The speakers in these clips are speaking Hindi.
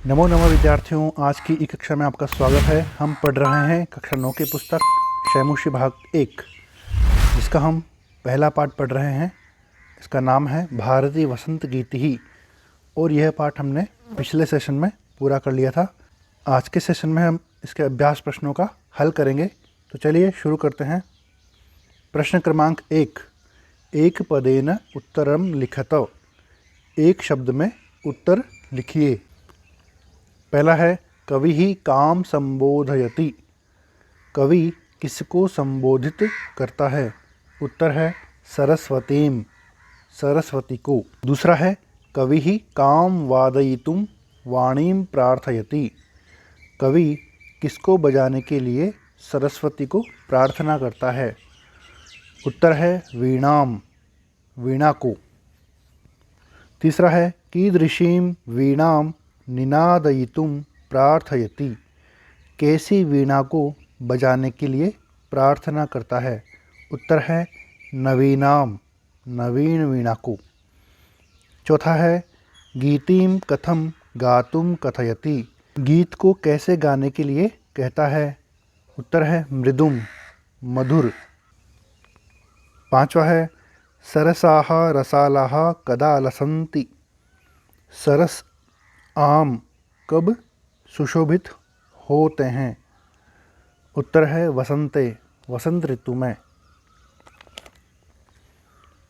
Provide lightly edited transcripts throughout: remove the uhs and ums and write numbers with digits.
नमो नमो विद्यार्थियों, आज की ई कक्षा में आपका स्वागत है। हम पढ़ रहे हैं कक्षा 9 की पुस्तक शैमुषी भाग 1, जिसका हम पहला पाठ पढ़ रहे हैं। इसका नाम है भारतीय वसंत गीत ही, और यह पाठ हमने पिछले सेशन में पूरा कर लिया था। आज के सेशन में हम इसके अभ्यास प्रश्नों का हल करेंगे। तो चलिए शुरू करते हैं। प्रश्न क्रमांक 1, एक पदेन उत्तरम लिखत। एक शब्द में उत्तर लिखिए। पहला है कवि ही काम संबोधयति। कवि किसको संबोधित करता है? उत्तर है सरस्वतीम, सरस्वती को। दूसरा है कवि ही काम वादयितुम वाणीम प्रार्थयति। कवि किसको बजाने के लिए सरस्वती को प्रार्थना करता है? उत्तर है वीणाम, वीणा को। तीसरा है कीदृशीम वीणाम निनादयितुम प्रार्थयति। कैसी वीणा को बजाने के लिए प्रार्थना करता है? उत्तर है नवीनाम, नवीन वीणा को। चौथा है गीतिम कथम गातुम कथयति। गीत को कैसे गाने के लिए कहता है? उत्तर है मृदुम, मधुर। पांचवा है सरसाः रसालाः कदा लसन्ति। सरस आम कब सुशोभित होते हैं? उत्तर है वसंते, वसंत ऋतु में।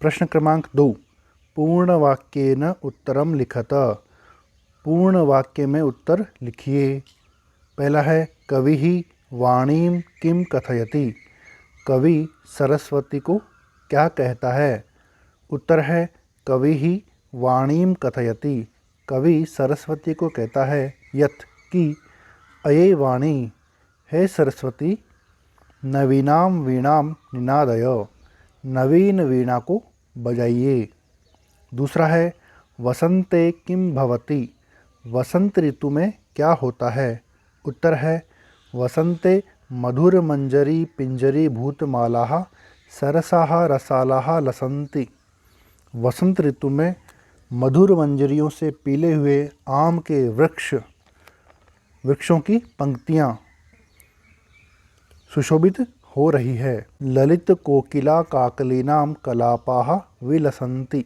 प्रश्न क्रमांक 2, पूर्ण वाक्येन उत्तरम लिखत। पूर्ण वाक्य में उत्तर लिखिए। पहला है कवि ही वाणीम किम कथयति। कवि सरस्वती को क्या कहता है? उत्तर है कवि ही वाणीम कथयति। कवि सरस्वती को कहता है यत् कि अये वाणी, हे सरस्वती, नवीनाम वीणाम निनादय। नवीन वीणा को बजाइए। दूसरा है वसंते किम भवति। वसंत ऋतु में क्या होता है? उत्तर है वसंते मधुर मंजरी पिंजरी भूतमालाः सरसाः रसालाः लसन्ति। वसंत ऋतु में मधुर मंजरियों से पीले हुए आम के वृक्षों की पंक्तियाँ सुशोभित हो रही है। ललित कोकिला काकलीनाम कलापाः विलसन्ति।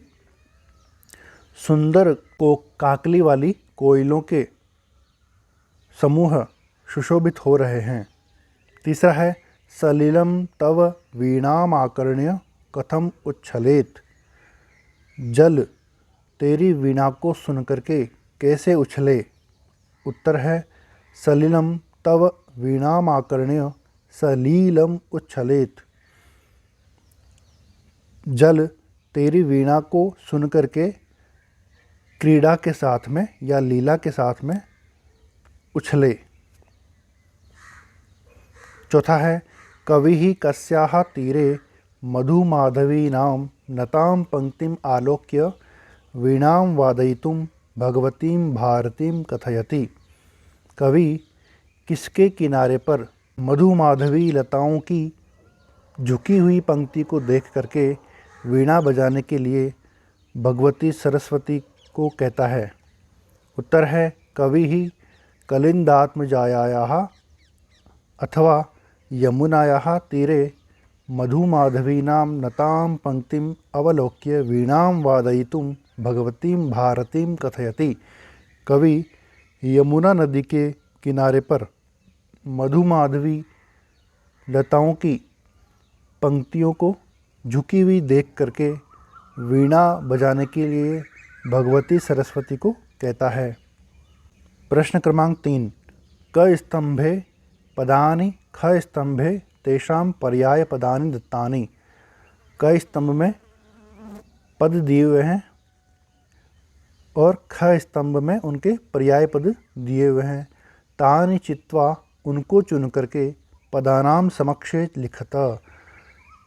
सुंदर काकली वाली कोयलों के समूह सुशोभित हो रहे हैं। तीसरा है सलिलम तव वीणाम आकर्ण्य कथम उच्छलेत। जल तेरी वीणा को सुनकर के कैसे उछले? उत्तर है सलिलम तव वीणाम आकर्ण्य सलीलम उच्छलेत। जल तेरी वीणा को सुनकर के क्रीड़ा के साथ में या लीला के साथ में उछले। चौथा है कवि ही कस्याः तीरे मधुमाधवीनां नतां पंक्तिम आलोक्य वीणां वादयितुं भगवतीं भारतीं कथयति। कवि किसके किनारे पर मधुमाधवी लताओं की झुकी हुई पंक्ति को देख करके वीणा बजाने के लिए भगवती सरस्वती को कहता है? उत्तर है कवि ही कलिंदात्मजायाः अथवा यमुनायाः तीरे मधुमाधवीनां नतां पंक्तिम अवलोक्य वीणां वादयितुं भगवतीं भारतीं कथयति। कवि यमुना नदी के किनारे पर मधुमाधवी लताओं की पंक्तियों को झुकी हुई देख करके वीणा बजाने के लिए भगवती सरस्वती को कहता है। प्रश्न क्रमांक 3, क स्तंभे पदानि ख स्तंभे तेषां पर्याय पदानि दत्तानि। क स्तंभ में पद दिए हुए हैं और ख स्तंभ में उनके पर्याय पद दिए हुए हैं। तानि चित्वा, उनको चुन करके पदानाम समक्षे लिखत।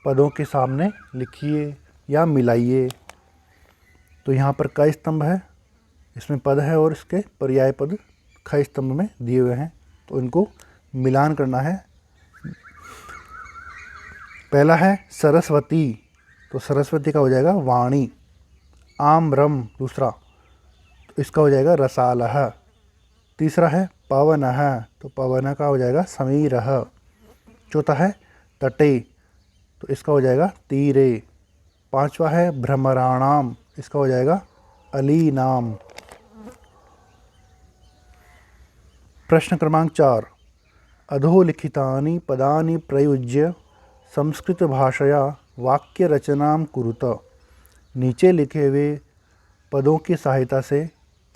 पदों के सामने लिखिए या मिलाइए। तो यहाँ पर क स्तंभ है, इसमें पद है और इसके पर्याय पद ख स्तंभ में दिए हुए हैं, तो इनको मिलान करना है। पहला है सरस्वती, तो सरस्वती का हो जाएगा वाणी। आम्रम दूसरा, तो इसका हो जाएगा रसालः। तीसरा है पवनः, तो पवन का हो जाएगा समीरः। चौथा है तटे, तो इसका हो जाएगा तीरे। पांचवा है भ्रमराणाम, इसका हो जाएगा अलीनाम। प्रश्न क्रमांक 4, अधोलिखितानि पदानि प्रयुज्य संस्कृत भाषया वाक्य रचनां कुरुत। नीचे लिखे हुए पदों की सहायता से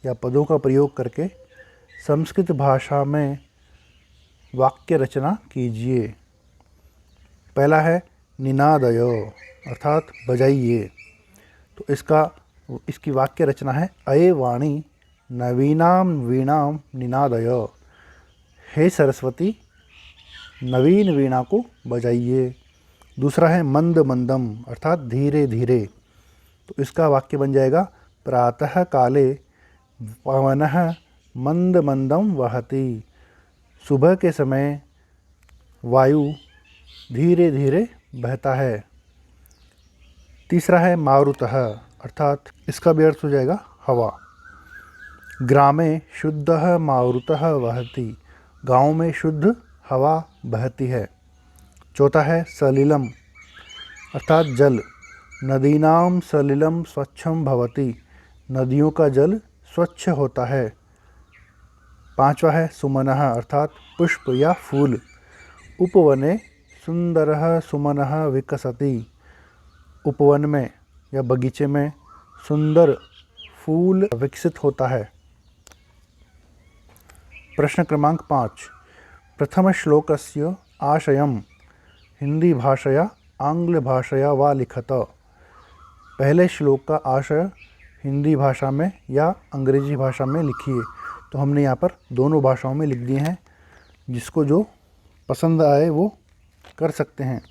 या पदों का प्रयोग करके संस्कृत भाषा में वाक्य रचना कीजिए। पहला है निनादय, अर्थात बजाइए। तो इसकी वाक्य रचना है अये वाणी नवीनां वीणां निनादय। हे सरस्वती, नवीन वीणा को बजाइए। दूसरा है मंद मंदम, अर्थात धीरे धीरे। तो इसका वाक्य बन जाएगा प्रातः काले पवनः मंद मंदम वहति। सुबह के समय वायु धीरे धीरे बहता है। तीसरा है मारुतः, अर्थात इसका भी अर्थ हो जाएगा हवा। ग्रामे शुद्धः मारुतः वहति, गाँव में शुद्ध हवा बहती है। चौथा है सलिलम, अर्थात जल। नदीनां सलिलम स्वच्छं भवति, नदियों का जल स्वच्छ होता है। पांचवा है सुमनः, अर्थात पुष्प या फूल। उपवने सुंदरः सुमनः विकसति, उपवन में या बगीचे में सुंदर फूल विकसित होता है। प्रश्न क्रमांक 5, प्रथम श्लोकस्य आशयं हिंदी भाषया आंग्ल भाषया वा लिखत। पहले श्लोक का आशय हिंदी भाषा में या अंग्रेजी भाषा में लिखिए। तो हमने यहाँ पर दोनों भाषाओं में लिख दिए हैं, जिसको जो पसंद आए वो कर सकते हैं।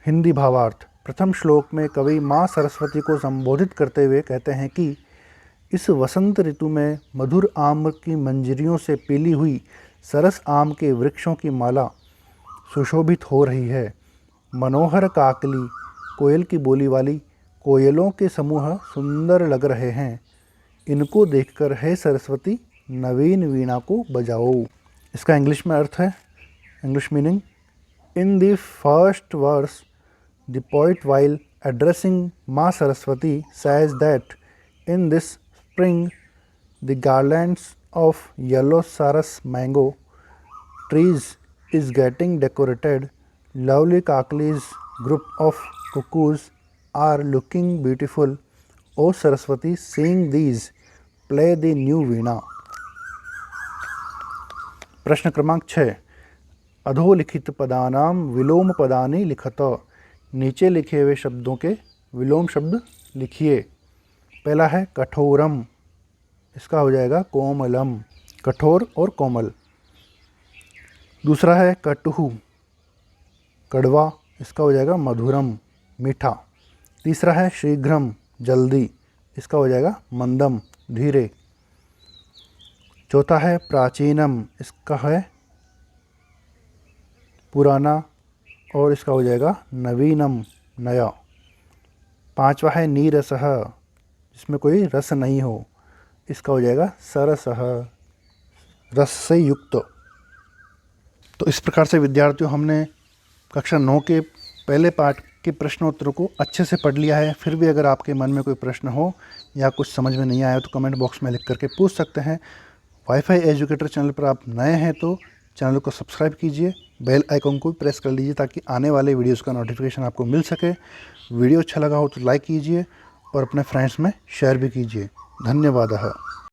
हिंदी भावार्थ। प्रथम श्लोक में कवि माँ सरस्वती को संबोधित करते हुए कहते हैं कि इस वसंत ऋतु में मधुर आम की मंजरियों से पीली हुई सरस आम के वृक्षों की माला सुशोभित हो रही है। मनोहर काकली, कोयल की बोली वाली कोयलों के समूह सुंदर लग रहे हैं। इनको देखकर हे सरस्वती, नवीन वीणा को बजाओ। इसका इंग्लिश में अर्थ है, English meaning, in the first verse the poet while addressing माँ Saraswati says that in this spring the garlands of yellow saras mango trees is getting decorated. Lovely Kakali's group of cuckoos are looking beautiful. O Saraswati, seeing these, play the new veena. प्रश्न क्रमांक 6, अधोलिखित पदानां विलोम पदानि लिखत। नीचे लिखे हुए शब्दों के विलोम शब्द लिखिए। पहला है कठोरम, इसका हो जाएगा कोमलम, कठोर और कोमल। दूसरा है कटुहु, कड़वा, इसका हो जाएगा मधुरम, मीठा। तीसरा है शीघ्रम, जल्दी, इसका हो जाएगा मंदम, धीरे। चौथा है प्राचीनम, इसका है पुराना और इसका हो जाएगा नवीनम, नया। पांचवा है नीरसः, जिसमें कोई रस नहीं हो, इसका हो जाएगा सरसः, रस से युक्त। तो इस प्रकार से विद्यार्थियों, हमने कक्षा 9 के पहले पाठ के प्रश्नोत्तरों को अच्छे से पढ़ लिया है। फिर भी अगर आपके मन में कोई प्रश्न हो या कुछ समझ में नहीं आया तो कमेंट बॉक्स में लिख करके पूछ सकते हैं। वाईफाई एजुकेटर चैनल पर आप नए हैं तो चैनल को सब्सक्राइब कीजिए, बेल आइकन को प्रेस कर लीजिए ताकि आने वाले वीडियोस का नोटिफिकेशन आपको मिल सके। वीडियो अच्छा लगा हो तो लाइक कीजिए और अपने फ्रेंड्स में शेयर भी कीजिए। धन्यवाद।